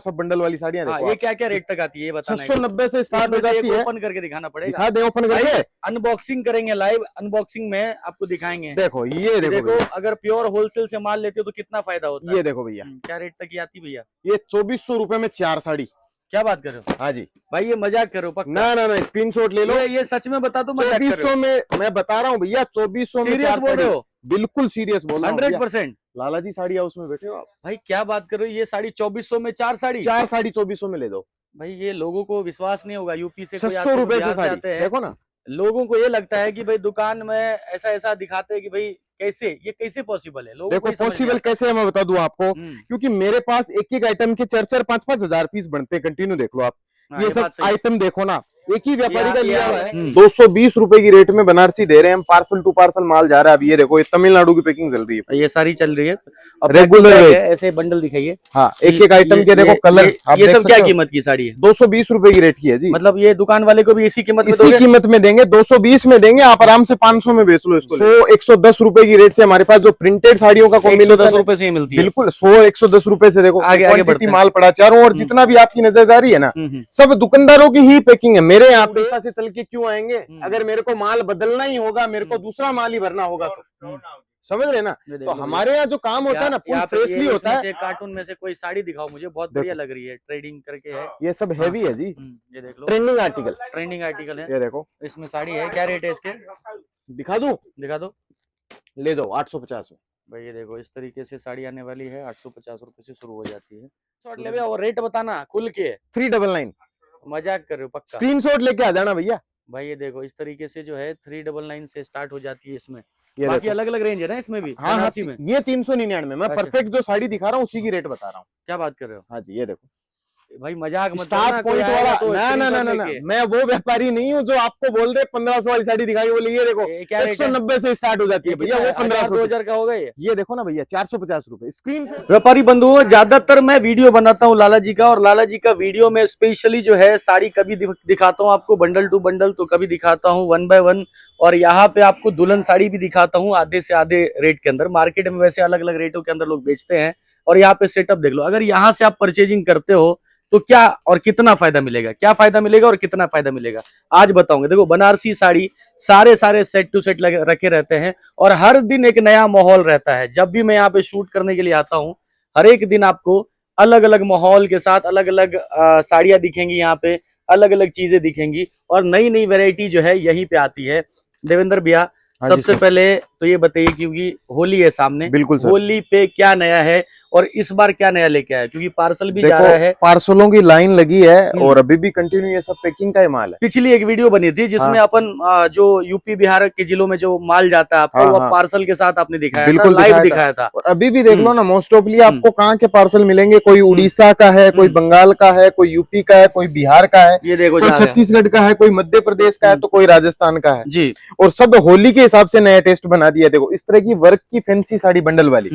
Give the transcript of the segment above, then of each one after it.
सब बंडल वाली साड़ियाँ देखो। ये क्या क्या रेट तक आती है ये बताना है। 690 से स्टार्ट हो जाती है। ओपन करके दिखाना पड़ेगा। दिखा दे ओपन करके। अनबॉक्सिंग करेंगे, लाइव अनबॉक्सिंग में आपको दिखाएंगे। देखो ये देखो अगर प्योर होलसेल से माल लेते हो तो कितना फायदा होता है। ये देखो भैया, क्या रेट तक की आती भैया? ये 2400 रुपए में 4 साड़ी। क्या बात कर रहे हो? हाँ जी भाई ये मजाक करो पक्का? ना स्क्रीनशॉट ले लो। ये सच में बता दो, 2400 में मैं बता रहा हूँ भैया, 2400 में 4 बोल रहे हो? बिल्कुल सीरियस बोल रहा हूँ 100%। लाला जी साड़ी हाउस में बैठे हो आप। भाई क्या बात कर रहे हो? ये साड़ी 2400 में 4 साड़ी? 4 साड़ी 2400 में ले दो भाई ये लोगों को विश्वास नहीं होगा। यूपी से 600 रुपए से साड़ी, देखो ना। लोगों को ये लगता है कि भाई दुकान में ऐसा दिखाते हैं कि भाई ये कैसे पॉसिबल है। लोगों देखो पॉसिबल कैसे है मैं बता दूं आपको, क्योंकि मेरे पास एक आइटम के 4-4, 5-5 हजार पीस बनते हैं कंटिन्यू। देख लो आप, ये सब आइटम देखो ना, एक ही व्यापारी का लिया हुआ है। 220 रुपए की रेट में बनारसी दे रहे हैं हम, पार्सल टू पार्सल माल जा रहा है। अब ये देखो, ये तमिलनाडु की पैकिंग चल रही है, ये सारी चल रही है रेगुलर ऐसे बंडल दिखाइए। हाँ, एक आइटम के देखो कलर। ये सब क्या कीमत की साड़ी है? 220 रुपए की रेट की है जी। मतलब ये दुकान वाले को भी इसी कीमत में देंगे, 220 में देंगे। आप आराम से 500 में बेच लो इसको। 100-110 रुपए की रेट से हमारे पास जो प्रिंटेड साड़ियों का कॉम्बिनेशन 110 रुपए से ही मिलती है। बिल्कुल 100-110 रुपए से। देखो आगे बढ़ती माल पड़ा चारों, और जितना भी आपकी नजर आ रही है ना, सब दुकानदारों की ही पैकिंग है। मेरे यहाँ पैसा से चल के क्यों आएंगे? अगर मेरे को माल बदलना ही होगा, मेरे को दूसरा माल ही भरना होगा तो समझ रहे ना। तो हमारे यहाँ जो काम होता है ना, फुल फ्रेशली होता है। कार्टून में से कोई साड़ी दिखाओ मुझे, बहुत बढ़िया लग रही है, ट्रेडिंग करके है। ये सब हैवी है जी, ये देख लो, ट्रेंडिंग आर्टिकल है। ये देखो, इसमें साड़ी है। क्या रेट है इसके? दिखा दो, ले जाओ 850 में। भाई ये देखो, इस तरीके से साड़ी आने वाली है। 850 रुपए से शुरू हो जाती है। शॉर्ट ले और रेट बताना खुल के। 399। मजाक कर रहे हो पक्का? स्क्रीनशॉट लेके आ जाना भैया। भाई ये देखो, इस तरीके से जो है 399 से स्टार्ट हो जाती है इसमें। बाकी अलग अलग रेंज है ना इसमें भी। हाँ, में ये 399 मैं परफेक्ट जो साड़ी दिखा रहा हूँ उसी की रेट बता रहा हूँ। क्या बात कर रहे हो? हाँ जी, ये देखो भाई मजाक मत करना, कोई वाला तो ना, मैं वो व्यापारी नहीं हूँ जो आपको बोल रहे 1500 वाली साड़ी दिखाई, बोले ये देखो 190 से स्टार्ट हो जाती है भैया। वो 1500-2000 का हो गया। ये देखो ना भैया, 450 रुपए स्क्रीन से। व्यापारी बंधुओं, ज्यादातर मैं वीडियो बनाता हूँ लाला जी का, और लाला जी का वीडियो में स्पेशली जो है साड़ी कभी दिखाता हूँ आपको बंडल टू बंडल, तो कभी दिखाता हूँ 1 बाय 1, और यहाँ पे आपको दुल्हन साड़ी भी दिखाता हूँ आधे से आधे रेट के अंदर। मार्केट में वैसे अलग अलग रेटों के अंदर लोग बेचते हैं, और यहाँ पे सेटअप देख लो। अगर यहाँ से आप परचेजिंग करते हो तो क्या और कितना फायदा मिलेगा, और कितना फायदा मिलेगा आज बताऊंगा। देखो बनारसी साड़ी सारे सेट टू सेट रखे रहते हैं, और हर दिन एक नया माहौल रहता है। जब भी मैं यहाँ पे शूट करने के लिए आता हूँ, हर एक दिन आपको अलग अलग माहौल के साथ अलग अलग साड़ियां दिखेंगी, यहाँ पे अलग अलग चीजें दिखेंगी, और नई नई वैरायटी जो है यहीं पे आती है। देवेंद्र भैया, सबसे पहले तो ये बताइए, क्योंकि होली है सामने, बिल्कुल सर, होली पे क्या नया है और इस बार क्या नया लेके आया? क्योंकि पार्सल भी जा रहा है, पार्सलों की लाइन लगी है, और अभी भी कंटिन्यू ये सब पैकिंग का ही माल है। पिछली एक वीडियो बनी थी जिसमें अपन जो यूपी बिहार के जिलों में जो माल जाता है आपका, वो पार्सल के साथ आपने दिखाया था, लाइव दिखाया था। अभी भी देख लो ना, मोस्ट ऑफली आपको कहाँ के पार्सल मिलेंगे। कोई उड़ीसा का है, कोई बंगाल का है, कोई यूपी का है, कोई बिहार का है, ये देखो, कोई छत्तीसगढ़ का है, कोई मध्य प्रदेश का है, तो कोई राजस्थान का है जी। और सब होली के हिसाब से नया टेस्ट बना दिया। देखो इस तरह की वर्क की फैंसी साड़ी बंडल वाली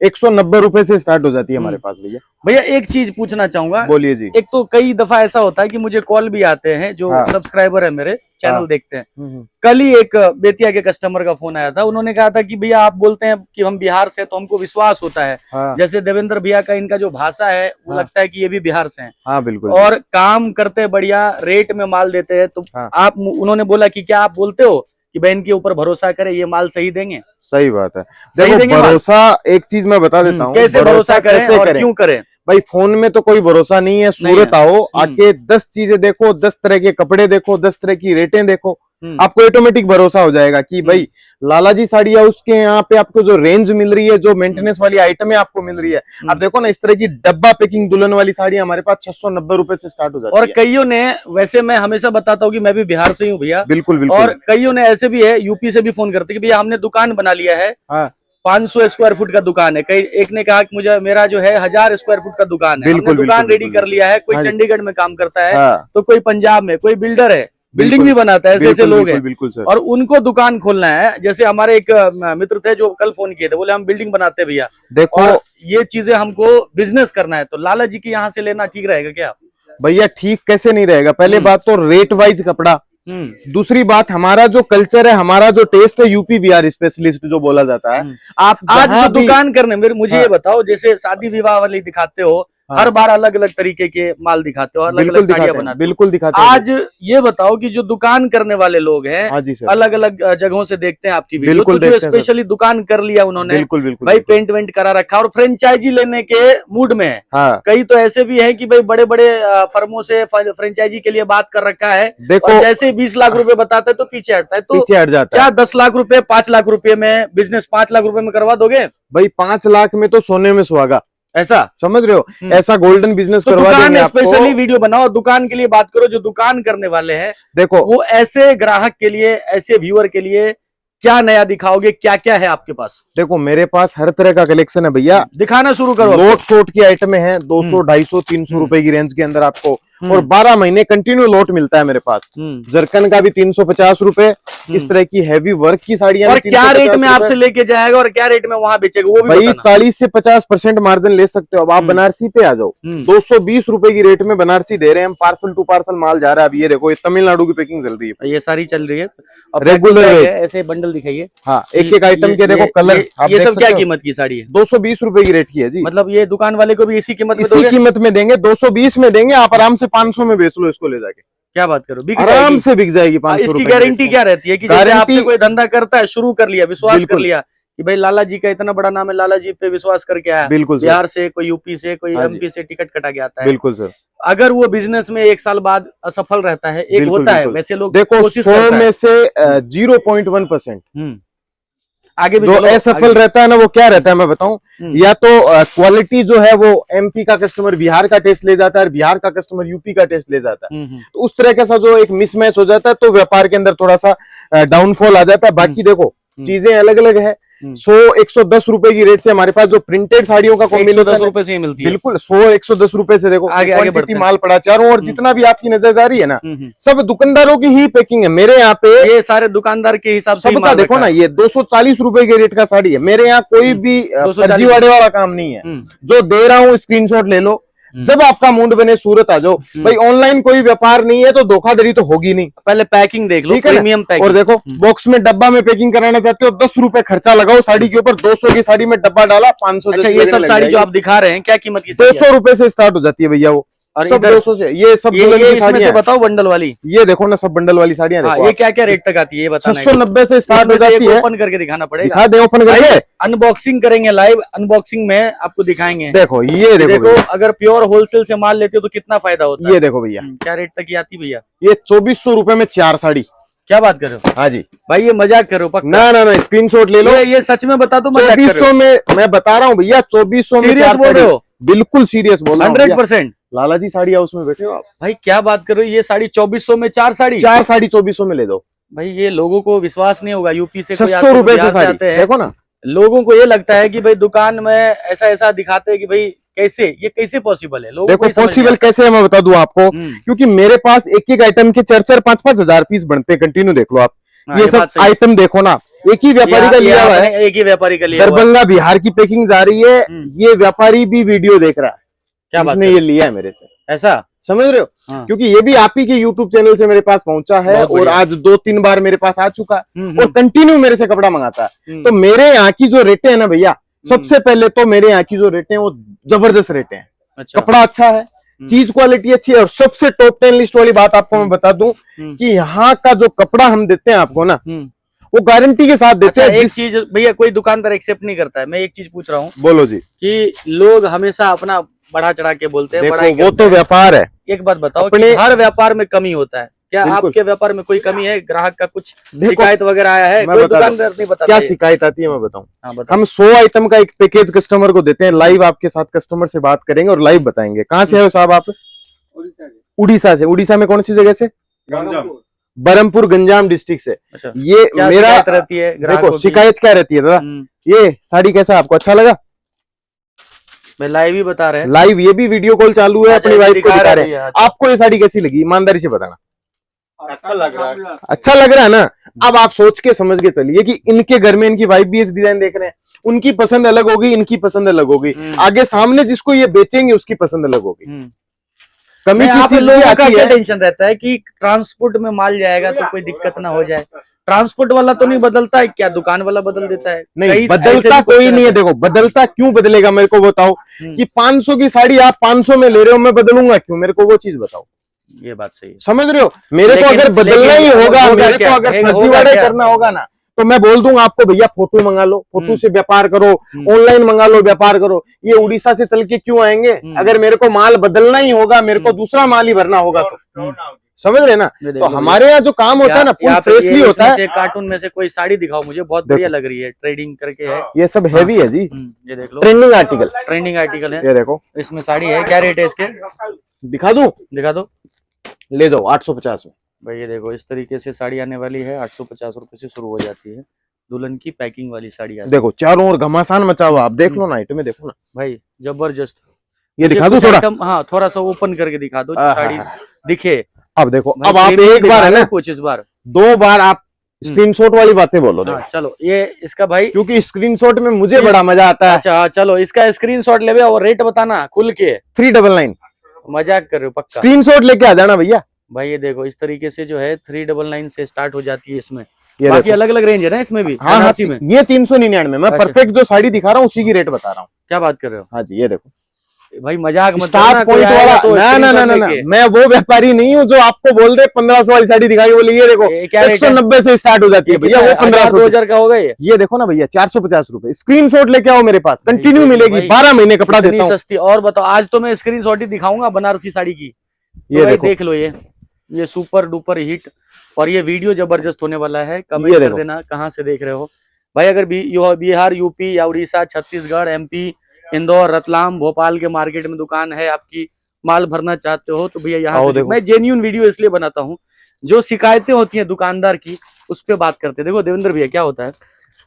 190 रुपए से स्टार्ट हो जाती है हमारे पास भैया। एक चीज पूछना चाहूंगा। बोलिए जी। एक तो कई दफा ऐसा होता है कि मुझे कॉल भी आते हैं जो सब्सक्राइबर है मेरे चैनल देखते हैं। कल ही एक बेतिया के कस्टमर का फोन आया था, उन्होंने कहा था कि भैया आप बोलते हैं कि हम बिहार से, तो हमको विश्वास होता है। जैसे देवेंद्र भैया का इनका जो भाषा है वो लगता है कि ये भी बिहार से हैं। हाँ बिल्कुल, और काम करते बढ़िया, रेट में माल देते हैं। तो आप, उन्होंने बोला कि क्या आप बोलते हो कि बहन के ऊपर भरोसा करे, ये माल सही देंगे? सही बात है। देखो भरोसा, एक चीज मैं बता देता हूँ, कैसे भरोसा करें और क्यों करें। भाई फोन में तो कोई भरोसा नहीं है। सूरत आओ, आके 10 चीजें देखो, 10 तरह के कपड़े देखो, 10 तरह की रेटें देखो, आपको ऑटोमेटिक भरोसा हो जाएगा कि भाई लाला जी साड़ी हाउस के यहाँ पे आपको जो रेंज मिल रही है, जो मेंटेनेंस वाली आइटमें आपको मिल रही है। आप देखो ना, इस तरह की डब्बा पैकिंग दुल्हन वाली साड़ी हमारे पास 690 रुपए से स्टार्ट हो जाती है। और कईयों ने, वैसे मैं हमेशा बताता हूँ कि मैं भी बिहार से हूँ भैया। बिल्कुल। और कईयों ने ऐसे भी है, यूपी से भी फोन करते कि भैया हमने दुकान बना लिया है, 500 स्क्वायर फुट का दुकान है। एक ने कहा कि मुझे, मेरा जो है 1000 स्क्वायर फुट का दुकान है, हमने दुकान रेडी कर लिया है। कोई चंडीगढ़ में काम करता है, तो कोई पंजाब में, कोई बिल्डर है, बिल्डिंग भी बनाता है। ऐसे लोग हैं। बिल्कुल सर। और उनको दुकान खोलना है। जैसे हमारे एक मित्र थे जो कल फोन किए थे, बोले हम बिल्डिंग बनाते हैं भैया। देखो ये चीजें हमको बिजनेस करना है, तो लाला जी के यहाँ से लेना ठीक रहेगा क्या? भैया ठीक कैसे नहीं रहेगा? पहले बात तो रेट वाइज कपड़ा, दूसरी बात हमारा जो कल्चर है, हमारा जो टेस्ट है, यूपी बिहार स्पेशलिस्ट जो बोला जाता है। आप आज जो दुकान करने, मुझे ये बताओ, जैसे शादी विवाह वाली दिखाते हो, हर बार अलग अलग तरीके के माल दिखाते हो, अलग अलग साड़ियां बनाते हो। बिल्कुल दिखाते हैं। आज ये बताओ कि जो दुकान करने वाले लोग हैं, हाँ जी सर, अलग अलग जगहों से देखते हैं आपकी वीडियो, बिल्कुल तो जो देखते हैं स्पेशली दुकान कर लिया उन्होंने, बिल्कुल बिल्कुल भाई बिल्कुल। पेंट वेंट करा रखा और फ्रेंचाइजी लेने के मूड में है। हाँ कई तो ऐसे भी है कि भाई बड़े बड़े फर्मों से फ्रेंचाइजी के लिए बात कर रखा है, देखो, और जैसे ही 20 लाख रुपए बताते हैं तो पीछे हटता है। तो पीछे हट जाता क्या है 10 लाख रुपए 5 लाख रुपए में बिजनेस 5 लाख रुपए में करवा दोगे? भाई। 5 लाख में तो सोने में सुहागा, ऐसा समझ रहे हो? ऐसा गोल्डन बिजनेस तो करवा दुकान देंगे स्पेशली आपको। वीडियो बनाओ, दुकान के लिए बात करो। जो दुकान करने वाले हैं देखो वो ऐसे ग्राहक के लिए, ऐसे व्यूअर के लिए क्या नया दिखाओगे? क्या क्या है आपके पास? देखो, मेरे पास हर तरह का कलेक्शन है भैया। दिखाना शुरू करो। लोट शोट की आइटम है 200, 250, 300 रुपए की रेंज के अंदर आपको, और 12 महीने कंटिन्यू लोट मिलता है मेरे पास। जरकन का भी 350 रुपए, इस तरह की हैवी वर्क की साड़ियां। और क्या रेट में आपसे लेके जाएगा और क्या रेट में वहां बेचेगा वो भी भाई बताना। 40 से 50% मार्जिन ले सकते हो। अब आप बनारसी पे आ जाओ, 220 रुपए की रेट में बनारसी दे रहे हैं हम। पार्सल टू पार्सल माल जा रहा है। अब ये देखो, ये तमिलनाडु की पैकिंग चल रही है, ये सारी चल रही है और रेगुलर पैकिंग रेट। है, ऐसे बंडल दिखाइए। हाँ, एक एक आइटम के देखो कलर। ये सब क्या कीमत की साड़ी है? 220 रुपए की रेट की है जी। मतलब ये दुकान वाले को भी इसी कीमत में इसी दोगे? कीमत में देंगे, 220 में देंगे। आप आराम से 500 में बेच लो इसको ले जाके। क्या बात करो, बिक आराम जाएगी? से बिक जाएगी 500 इसकी रुपए। गारंटी क्या रहती है कि जैसे गारंटी- आपसे कोई धंधा करता है, शुरू कर लिया, विश्वास कर बिल्कुल। लिया कि भाई लाला जी का इतना बड़ा नाम है, लाला जी पे विश्वास करके आया, बिल्कुल सर, बिहार से, कोई यूपी से, कोई हाँ जी। एमपी से टिकट कटा के आता है, बिल्कुल सर। अगर वो बिजनेस में 1 साल बाद असफल रहता है, एक बिल्कुल, होता है, बिल्कुल। वैसे लोग देखो, कोशिश 100 करता है। में से 0.1% आगे भी जो चलो, असफल आगे। रहता है ना, वो क्या रहता है मैं बताऊं। या तो क्वालिटी जो है वो एमपी का कस्टमर बिहार का टेस्ट ले जाता है, और बिहार का कस्टमर यूपी का टेस्ट ले जाता है। तो उस तरह का सा जो एक मिसमैच हो जाता है, तो व्यापार के अंदर थोड़ा सा डाउनफॉल आ जाता है। बाकी देखो, चीजें अलग अलग है। 100, 110 रुपए की रेट से हमारे पास जो प्रिंटेड साड़ियों का 110 कॉम्बिनेशन रुपए से ही मिलती है। बिल्कुल 100, 110 रुपए से देखो आगे क्वांटिटी बढ़ते हैं। माल पड़ा चारों, और जितना भी आपकी नजर आ रही है ना, सब दुकानदारों की ही पैकिंग है मेरे यहाँ पे। ये सारे दुकानदार के हिसाब से ही सबका माल देखो रखा ना, है। ये 240 रुपए के रेट का साड़ी है मेरे यहाँ। कोई भी 240 फर्जीवाड़े वाला काम नहीं है। जो दे रहा हूँ स्क्रीनशॉट ले लो। जब आपका मूड बने सूरत आ जाओ। भाई ऑनलाइन कोई व्यापार नहीं है तो धोखाधड़ी तो होगी नहीं। पहले पैकिंग देख लो, ठीक है ना? Premium packing. और देखो, बॉक्स में डब्बा में पैकिंग कराना चाहते हो, 10 रुपए खर्चा लगाओ साड़ी के ऊपर। 200 की साड़ी में डब्बा डाला, 500। अच्छा, ये सब साड़ी जो आप दिखा रहे हैं क्या कीमत की? 200 रुपए से स्टार्ट हो जाती है भैया वो। और सब इधर 200 से। ये सब ये दुल्हन की इसमें साड़ियां से हैं। बताओ बंडल वाली। ये देखो ना, सब बंडल वाली साड़ियां हाँ, देखो। ये क्या क्या रेट तक आती है ये बताना है। 690 से स्टार्ट हो जाती है। ओपन करके दिखाना पड़ेगा। दिखा दे ओपन करके। अनबॉक्सिंग करेंगे, लाइव अनबॉक्सिंग में आपको दिखाएंगे। देखो, ये देखो देखो, अगर प्योर होलसेल से माल लेते हो तो कितना फायदा होता है। ये देखो भैया, क्या रेट तक की आती भैया? ये 2400 रुपए में 4 साड़ी। क्या बात कर रहे हो हाँ जी। भाई, ये मजाक करो पक्का? ना ना ना, स्क्रीनशॉट ले लो। ये सच में बता दो, मजाक कर रहे 2400 में मैं बता रहा हूँ भैया, 2400 में सीरियस 4 बोल रहे साड़ी। हो? बिल्कुल सीरियस बोल रहा हूँ भैया। 100%। लाला जी साड़ी हाउस में बैठे हो आप। भाई क्या बात कर रहे हो, ये साड़ी 2400 में 4 साड़ी? 4 साड़ी 2400 में ले दो भाई ये लोगों को विश्वास नहीं होगा। यूपी से कोई 600 आते हैं, रुपए से बिहार से साड़ी। आते हैं, देखो ना, लोगों को ये लगता है कि भाई दुकान में ऐसा ऐसा दिखाते हैं कि भाई कैसे, ये कैसे पॉसिबल है? लोगों देखो को ये समझ नहीं पॉसिबल आता। कैसे है मैं बता दूं आपको। हम्म। क्योंकि मेरे पास एक एक आइटम के 4-4, 5-5 हजार पीस बनते हैं कंटिन्यू। देख लो आप, हाँ, ये बात सब सही है। आइटम देखो ना, एक ही व्यापारी का लिया हुआ है। एक ही व्यापारी का लिया हुआ है। दरभंगा बिहार की पैकिंग जा रही है। ये व्यापारी भी वीडियो देख रहा है। क्या बात इसने कर ये लिया है मेरे से, ऐसा? समझ रहे हो? हाँ। क्योंकि ये भी आप ही के YouTube चैनल से मेरे पास पहुंचा है, बहुत और बढ़िया। आज 2-3 बार मेरे पास आ चुका है, और कंटिन्यू मेरे से कपड़ा मंगाता है। तो मेरे यहाँ की जो रेटें है ना भैया, सबसे पहले तो मेरे यहाँ की जो रेटें वो जबरदस्त रेटें हैं। अच्छा। कपड़ा अच्छा है, चीज क्वालिटी अच्छी है, और सबसे टॉप 10 लिस्ट वाली बात आपको मैं बता दूं कि यहाँ का जो कपड़ा हम देते हैं आपको ना, वो गारंटी के साथ देते अच्छा, हैं। एक चीज भैया, कोई दुकानदार एक्सेप्ट नहीं करता है। मैं एक चीज पूछ रहा हूँ बोलो जी। कि लोग हमेशा अपना बढ़ा चढ़ा के बोलते हैं, देखो, बड़ाई वो करते तो हैं। व्यापार है। एक बात बताओ अपने- कि हर व्यापार में कमी होता है क्या? बिल्कुल। आपके व्यापार में कोई कमी है? ग्राहक का कुछ देखो, शिकायत वगैरह आया है? मैं कोई बता रहा हूं। दुकानदार नहीं बताता क्या ये? शिकायत आती है मैं बताऊं। हाँ, बताओ। हम 100 आइटम का एक पैकेज कस्टमर को देते हैं। लाइव आपके साथ कस्टमर से बात करेंगे और लाइव बताएंगे। कहाँ से आए हो साहब आप? उड़ीसा से। उड़ीसा में कौन सी जगह से? बरमपुर गंजाम डिस्ट्रिक्ट से। अच्छा, ये क्या मेरा शिकायत रहती है ग्राहकों देखो, की? शिकायत क्या रहती है दादा? ये साड़ी कैसा आपको अच्छा लगा? मैं लाइव ही बता रहे हैं। लाइव, ये भी वीडियो कॉल चालू है, अच्छा, अपनी वाइफ को दिखा दिखा रहे रहे हैं। हैं। आपको ये साड़ी कैसी लगी? ईमानदारी से बताना। अच्छा लग रहा है। अच्छा लग रहा है ना? अब आप सोच के समझ के चलिए कि इनके घर में इनकी वाइफ भी इस डिजाइन देख रहे हैं। उनकी पसंद अलग होगी, इनकी पसंद अलग होगी, आगे सामने जिसको ये बेचेंगे उसकी पसंद अलग होगी। कमी आप किसी लोगों का आती क्या है। टेंशन रहता है कि ट्रांसपोर्ट में माल जाएगा तो कोई दिक्कत ना हो जाए? ट्रांसपोर्ट वाला तो नहीं बदलता है क्या, दुकान वाला बदल देता है? नहीं ऐसे बदलता भी कोई क्वेश्चन नहीं है। आता देखो बदलता क्यों बदलेगा मेरे को बताओ कि 500 की साड़ी आप 500 में ले रहे हो, मैं बदलूंगा क्यों? मेरे को वो चीज बताओ। ये बात सही है। समझ रहे हो? मेरे को लेकिन- अगर बदलना ही लेकिन होगा, होगा मेरे क्या? को अगर होगा फर्जीवाड़े क्या? करना होगा ना, तो मैं बोल दूंगा आपको भैया फोटो मंगा लो, फोटो से व्यापार करो, ऑनलाइन मंगा लो, व्यापार करो। ये उड़ीसा से चल के क्यों आएंगे? अगर मेरे को माल बदलना ही होगा, मेरे को दूसरा माल ही भरना होगा तो। समझ रहे ना? ये देख तो लो हमारे यहाँ जो काम होता है ना, पूरा फ्रेशली होता है। कार्टून में से कोई साड़ी दिखाओ मुझे, बहुत बढ़िया लग रही है, ट्रेडिंग करके है। ये सब हैवी है जी, ये देख लो, ट्रेंडिंग आर्टिकल, ट्रेंडिंग आर्टिकल है। ये देखो इसमें साड़ी है, क्या रेट है इसके? दिखा दूं? दिखा दो ले जाओ 850 में। भाई। ये देखो इस तरीके से साड़ी आने वाली है, 850 रुपए से शुरू हो जाती है। दुल्हन की पैकिंग वाली साड़ी आती है। देखो चारों ओर घमासान मचा हुआ, आप देख लो ना, आइटम में देखो ना भाई जबरदस्त। ये दिखा दूं थोड़ा? हाँ थोड़ा सा ओपन करके दिखा दो, आहा। साड़ी दिखे। अब देखो, भाई अब आप प्रीमियम एक बार दिखा है रहे ना, हो कुछ इस बार। 2 बार आप स्क्रीनशॉट वाली बातें बोलो। हाँ चलो, ये इसका भाई, क्योंकि स्क्रीनशॉट में मुझे बड़ा मजा आता है। अच्छा हाँ चलो, इसका स्क्रीनशॉट ले और रेट बताना खुल के। 399 मजाक कर रहे हो पक्का? स्क्रीनशॉट लेके आ जाना भैया। भाई ये देखो इस तरीके से जो है 399 से स्टार्ट हो जाती है इसमें। ये बाकी देखो। अलग अलग रेंज है ना इसमें भी? हाँ हाँ, 89 में। ये 399 में। मैं अच्छा। परफेक्ट जो साड़ी दिखा रहा हूँ उसी की रेट बता रहा हूँ। क्या बात कर रहे हो हाँ जी, ये देखो भाई, मजाक मत स्टार करना, कोई पॉइंट आएगा वाला। तो ना ना ना ना ना, लेके। मैं वो व्यापारी नहीं हूँ जो आपको बोल रहे 1500 वाली साड़ी दिखाई, बोले ये देखो ये क्या रेट है? 190 से स्टार्ट हो जाती है भैया, वो 1500। 2000 का होगा ये? ये देखो ना भैया, 450 रुपए। स्क्रीनशॉट लेके आओ मेरे पास, कंटिन्यू मिलेगी, भाई, 12 महीने कपड़ा इतनी देता हूँ। सस्ती। और बताओ, आज तो मैं स्क्रीनशॉट ही दिखाऊंगा बनारसी साड़ी की। ये तो भाई देखो, देख लो, ये सुपर डुपर हिट, और ये वीडियो जबरदस्त होने वाला है। कमेंट ये कर देखो। देना कहाँ से देख रहे हो भाई। अगर बिहार, यूपी या उड़ीसा, छत्तीसगढ़, एमपी, इंदौर, रतलाम, भोपाल के मार्केट में दुकान है आपकी, माल भरना चाहते हो तो भैया यहाँ आओ से। देखो। मैं जेन्युइन वीडियो इसलिए बनाता हूँ, जो शिकायतें होती हैं दुकानदार की उस पर बात करते हैं। देखो देवेंद्र भैया, क्या होता है,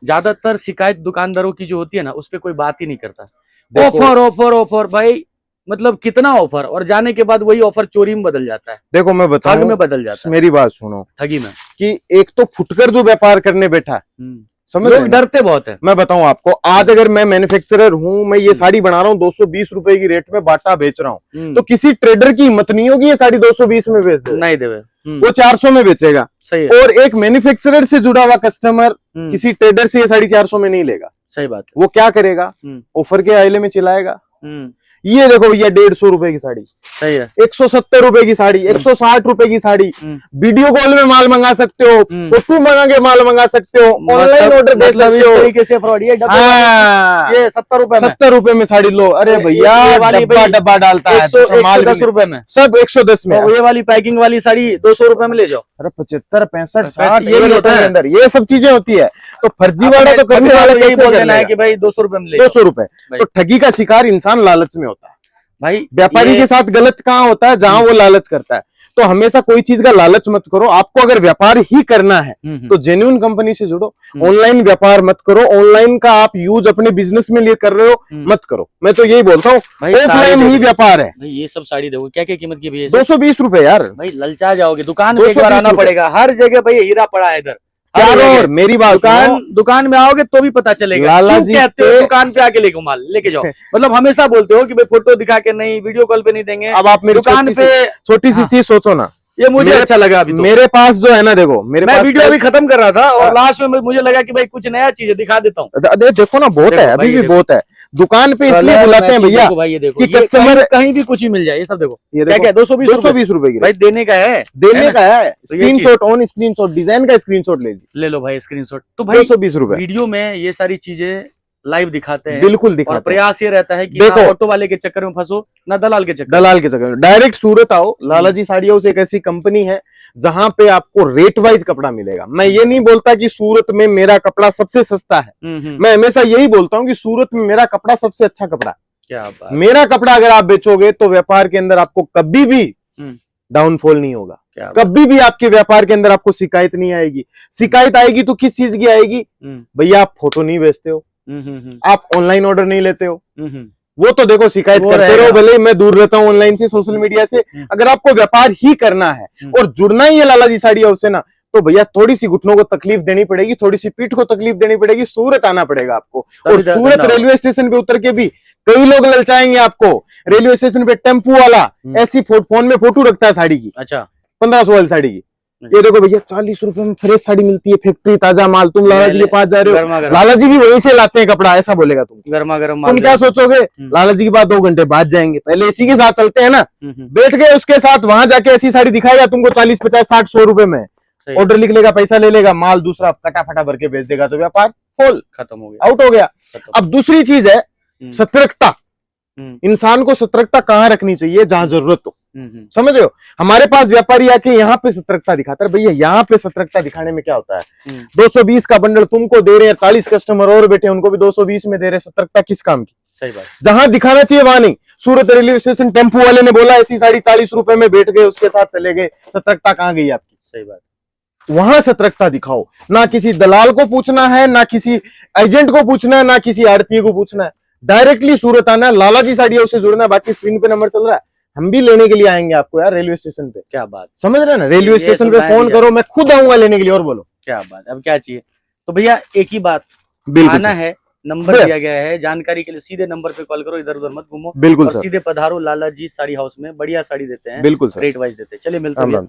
ज्यादातर शिकायत दुकानदारों की जो होती है ना, उस पर कोई बात ही नहीं करता। देखो। ऑफर ऑफर ऑफर भाई, मतलब कितना ऑफर, और जाने के बाद वही ऑफर चोरी में बदल जाता है, देखो मैं ठग बताऊं, में बदल जाता है, मेरी बात सुनो, ठगी में। कि एक तो फुटकर जो व्यापार करने बैठा, समझ रहे लोग हैं ना? डरते बहुत है। मैं बताऊं आपको, आज अगर मैं मैन्युफैक्चरर हूं, मैं ये साड़ी बना रहा हूं 220 रुपए की रेट में, बाटा बेच रहा हूं, तो किसी ट्रेडर की हिम्मत नहीं होगी ये साड़ी 220 में बेच दे। नहीं देवे, वो 400 में बेचेगा। सही है। और एक मैन्युफैक्चरर से जुड़ा हुआ कस्टमर किसी ट्रेडर से ये साड़ी 400 में नहीं लेगा। सही बात वो क्या करेगा? ऑफर के आइले में चिल्लाएगा। है। ये देखो भैया, 150 रुपए की साड़ी, सही है। 170 रुपए की साड़ी, 160 रुपए की साड़ी। वीडियो कॉल में माल मंगा सकते हो, फोटो मंगा के माल मंगा सकते हो, ऑनलाइन ऑर्डर दे मतलब इस सकते हो। तरीके से फ्रॉड। ये डब्बे हाँ, ये 70 रुपए में, 70 रुपए में साड़ी लो। अरे भैया, ये वाली डब्बा भाई डब्बा डालता है, तो माल 110 भी रुपए में, सब 110 में। और ये वाली पैकिंग वाली साड़ी 200 रुपए में ले जाओ। अरे 75, 65, 60 ये भी होता है अंदर, ये सब चीजें होती है। तो फर्जीवाड़ा तो करने वाला यही कैसे बोल कर देना है लेगा? कि भाई 200 रुपए में ले 200 रुपए। भाई। तो ठगी का शिकार इंसान लालच में होता है भाई। व्यापारी के साथ गलत कहाँ होता है? जहां वो लालच करता है। तो हमेशा कोई चीज का लालच मत करो। आपको अगर व्यापार ही करना है तो जेन्युइन कंपनी से जुड़ो। ऑनलाइन व्यापार मत करो। ऑनलाइन का आप यूज अपने बिजनेस में लिए कर रहे हो, मत करो। मैं तो यही बोलता हूँ, ऑफलाइन ही व्यापार है। भाई ये सब साड़ी देखो, क्या क्या कीमत की भैया? 220 रुपए यार। भाई ललचा जाओगे, दुकान पे एक बार 220 आना रुपए। पड़ेगा। हर जगह भाई हीरा पड़ा है इधर। चारों ओर। मेरी बात सुनो, दुकान में आओगे तो भी पता चलेगा। लाला क्यों जी कहते हो के- दुकान पे आके लेके माल लेके जाओ? मतलब हमेशा बोलते हो कि भाई फोटो दिखा के नहीं, वीडियो कॉल पे नहीं देंगे। अब आप मेरी दुकान पे छोटी सी हाँ। चीज सोचो ना। ये मुझे मेरे- अच्छा लगा। अभी तो मेरे पास जो है ना, देखो मेरे मैं पास वीडियो अभी खत्म कर रहा था और हाँ। लास्ट में मुझे लगा कि भाई कुछ नया चीज दिखा देता हूँ। अरे देखो ना, बहुत देखो है, भाई, अभी ये भी बहुत है। दुकान पे इसलिए कलर बुलाते हैं मैचिंग भैया देखो भाई, ये देखो कि ये कस्टमर कहीं भी कुछ ही मिल जाए। ये सब देखो, ये क्या क्या 220 रुपए 220 रुपए की भाई देने का है, देने का है। तो ये स्क्रीनशॉट ऑन स्क्रीनशॉट, डिजाइन का स्क्रीनशॉट ले लीजिए, ले लो भाई स्क्रीनशॉट। तो भाई 220 रुपए वीडियो में ये सारी चीजें लाइव दिखाते हैं, बिल्कुल और दिखाते हैं। प्रयास ये रहता है कि देखो, ना ऑटो वाले के चक्कर में फंसो, ना दलाल के चक्कर में। दलाल के चक्कर में डायरेक्ट सूरत आओ। लाला जी साड़ी हाउस एक ऐसी कंपनी है जहां पे आपको रेट वाइज कपड़ा मिलेगा। मैं ये नहीं बोलता कि सूरत में मेरा कपड़ा सबसे सस्ता है। मैं हमेशा यही बोलता हूँ कि सूरत में मेरा कपड़ा सबसे अच्छा कपड़ा है। क्या बात। मेरा कपड़ा अगर आप बेचोगे तो व्यापार के अंदर आपको कभी भी डाउनफॉल नहीं होगा। क्या कभी भी आपके व्यापार के अंदर आपको शिकायत नहीं आएगी। शिकायत आएगी तो किस चीज की आएगी? भैया आप फोटो नहीं बेचते हो, आप ऑनलाइन ऑर्डर नहीं लेते हो। वो तो देखो शिकायत वो करते रहो, रहेगा। भले ही मैं दूर रहता हूँ ऑनलाइन से, सोशल मीडिया से। अगर आपको व्यापार ही करना है और जुड़ना ही है लाला जी साड़ी हाउस से ना, तो भैया थोड़ी सी घुटनों को तकलीफ देनी पड़ेगी, थोड़ी सी पीठ को तकलीफ देनी पड़ेगी। सूरत आना पड़ेगा आपको। और सूरत रेलवे स्टेशन पे उतर के भी कई लोग ललचाएंगे आपको। रेलवे स्टेशन पे टेम्पू वाला ऐसी फोन में फोटो रखता है साड़ी की, अच्छा 1500 वाली साड़ी की, ये देखो भैया 40 रुपए में फ्रेश साड़ी मिलती है, फैक्ट्री ताजा माल। तुम लाला जी के पास जा रहे हो, गर्मा गर्म लाला जी भी वहीं से लाते हैं कपड़ा, ऐसा बोलेगा तुम। गर्मा गर्म तुम क्या सोचोगे, लाला जी के बाद 2 घंटे बाद जाएंगे, पहले इसी के साथ चलते हैं ना, बैठ गए उसके साथ, वहां जाके ऐसी साड़ी दिखाएगा तुमको 40, 50, 60, 100 रुपए में, ऑर्डर लिख लेगा, पैसा ले लेगा, माल दूसरा कटाफटा भर के बेच देगा, तो व्यापार फुल खत्म हो गया, आउट हो गया। अब दूसरी चीज है सतर्कता। हम्म। इंसान को सतर्कता कहाँ रखनी चाहिए, जहां जरूरत हो। समझ रहे हो, हमारे पास व्यापारी आके यहाँ पे सतर्कता दिखाता है, भैया यहाँ पे सतर्कता दिखाने में क्या होता है, 220 का बंडल तुमको दे रहे हैं, 40 कस्टमर और बैठे उनको भी 220 में दे रहे हैं, सतर्कता किस काम की। सही बात। जहां दिखाना चाहिए वहां नहीं। सूरत रेलवे स्टेशन टेम्पो वाले ने बोला ऐसी साड़ी 40 रुपए में, बैठ गए उसके साथ चले गए, सतर्कता कहाँ गई आपकी। सही बात। वहां सतर्कता दिखाओ, ना किसी दलाल को पूछना है, ना किसी एजेंट को पूछना है, ना किसी आड़ती को पूछना है, डायरेक्टली सूरत आना है, लाला जी साड़ी हाउस से जुड़ना है। बाकी स्क्रीन पे नंबर चल रहा है, हम भी लेने के लिए आएंगे आपको यार रेलवे स्टेशन पे। क्या बात, समझ रहे हैं ना, रेलवे स्टेशन पे फोन करो, मैं खुद आऊंगा लेने के लिए। और बोलो क्या बात, अब क्या चाहिए। तो भैया एक ही बात, बिल्कुल आना है, नंबर दिया गया है, जानकारी के लिए सीधे नंबर पे कॉल करो, इधर उधर मत घूमो, बिल्कुल और सर, सीधे पधारो लाला जी साड़ी हाउस में, बढ़िया साड़ी देते हैं, बिल्कुल सर, रेट वाइज देते हैं। चलिए मिलते राम हैं। राम।